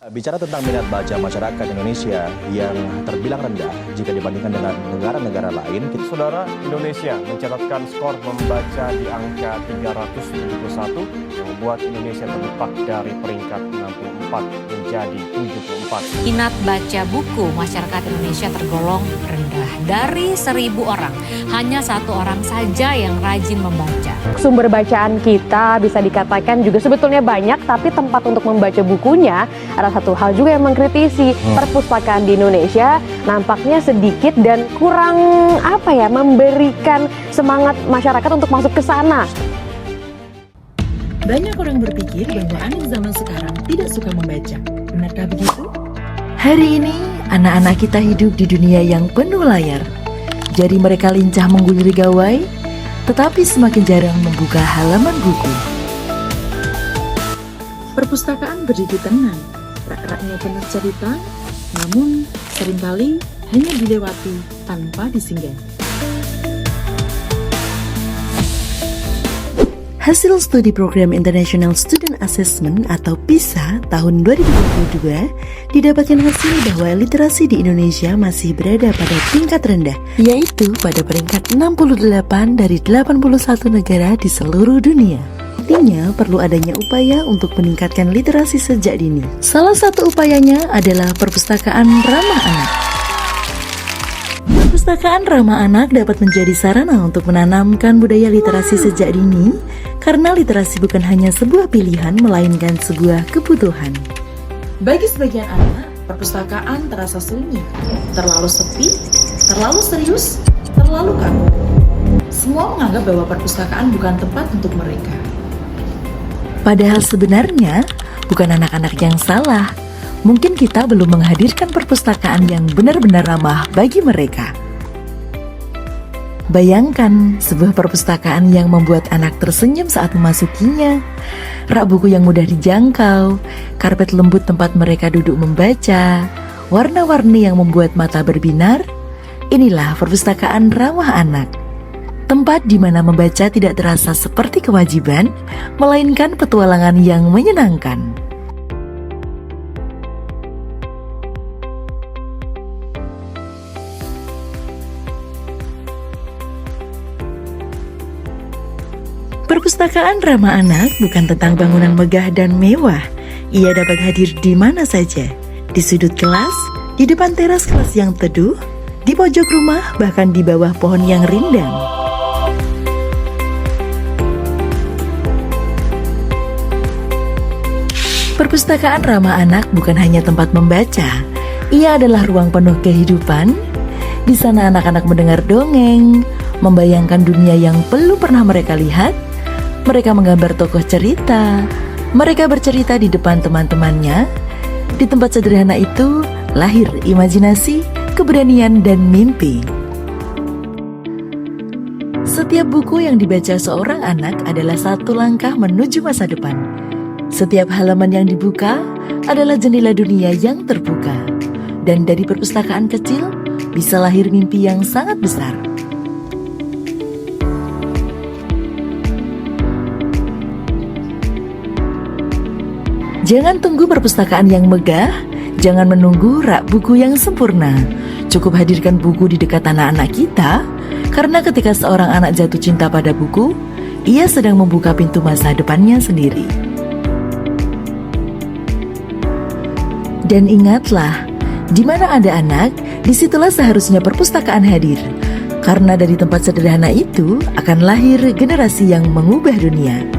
Bicara tentang minat baca masyarakat Indonesia yang terbilang rendah jika dibandingkan dengan negara-negara lain. Saudara, Indonesia mencatatkan skor membaca di angka 371 yang membuat Indonesia terlepas dari peringkat 64 menjadi 74. Minat baca buku masyarakat Indonesia tergolong rendah. Dari 1.000 orang, hanya 1 orang saja yang rajin membaca. Sumber bacaan kita bisa dikatakan juga sebetulnya banyak, tapi tempat untuk membaca bukunya ada satu hal juga yang mengkritisi. Perpustakaan di Indonesia nampaknya sedikit dan kurang memberikan semangat masyarakat untuk masuk ke sana. Banyak orang berpikir bahwa anak zaman sekarang tidak suka membaca. Benarkah begitu? Hari ini, anak-anak kita hidup di dunia yang penuh layar. Jari mereka lincah mengguliri gawai, tetapi semakin jarang membuka halaman buku. Perpustakaan berdiri tenang, rak-raknya penuh cerita, namun seringkali hanya dilewati tanpa disinggah. Hasil studi program International Student Assessment atau PISA tahun 2022 didapatkan hasil bahwa literasi di Indonesia masih berada pada tingkat rendah, yaitu pada peringkat 68 dari 81 negara di seluruh dunia. Artinya perlu adanya upaya untuk meningkatkan literasi sejak dini. Salah satu upayanya adalah perpustakaan ramah anak. Perpustakaan ramah anak dapat menjadi sarana untuk menanamkan budaya literasi sejak dini, karena literasi bukan hanya sebuah pilihan, melainkan sebuah kebutuhan. Bagi sebagian anak, perpustakaan terasa sunyi, terlalu sepi, terlalu serius, terlalu kaku. Semua menganggap bahwa perpustakaan bukan tempat untuk mereka. Padahal sebenarnya bukan anak-anak yang salah. Mungkin kita belum menghadirkan perpustakaan yang benar-benar ramah bagi mereka. Bayangkan sebuah perpustakaan yang membuat anak tersenyum saat memasukinya, rak buku yang mudah dijangkau, karpet lembut tempat mereka duduk membaca, warna-warni yang membuat mata berbinar. Inilah perpustakaan ramah anak. Tempat di mana membaca tidak terasa seperti kewajiban, melainkan petualangan yang menyenangkan. Perpustakaan ramah anak bukan tentang bangunan megah dan mewah. Ia dapat hadir di mana saja, di sudut kelas, di depan teras kelas yang teduh, di pojok rumah, bahkan di bawah pohon yang rindang. Perpustakaan ramah anak bukan hanya tempat membaca, ia adalah ruang penuh kehidupan. Di sana anak-anak mendengar dongeng, membayangkan dunia yang belum pernah mereka lihat. Mereka menggambar tokoh cerita, mereka bercerita di depan teman-temannya. Di tempat sederhana itu lahir imajinasi, keberanian, dan mimpi. Setiap buku yang dibaca seorang anak adalah satu langkah menuju masa depan. Setiap halaman yang dibuka adalah jendela dunia yang terbuka. Dan dari perpustakaan kecil bisa lahir mimpi yang sangat besar. Jangan tunggu perpustakaan yang megah, jangan menunggu rak buku yang sempurna. Cukup hadirkan buku di dekat anak-anak kita, karena ketika seorang anak jatuh cinta pada buku, ia sedang membuka pintu masa depannya sendiri. Dan ingatlah, di mana ada anak, disitulah seharusnya perpustakaan hadir. Karena dari tempat sederhana itu akan lahir generasi yang mengubah dunia.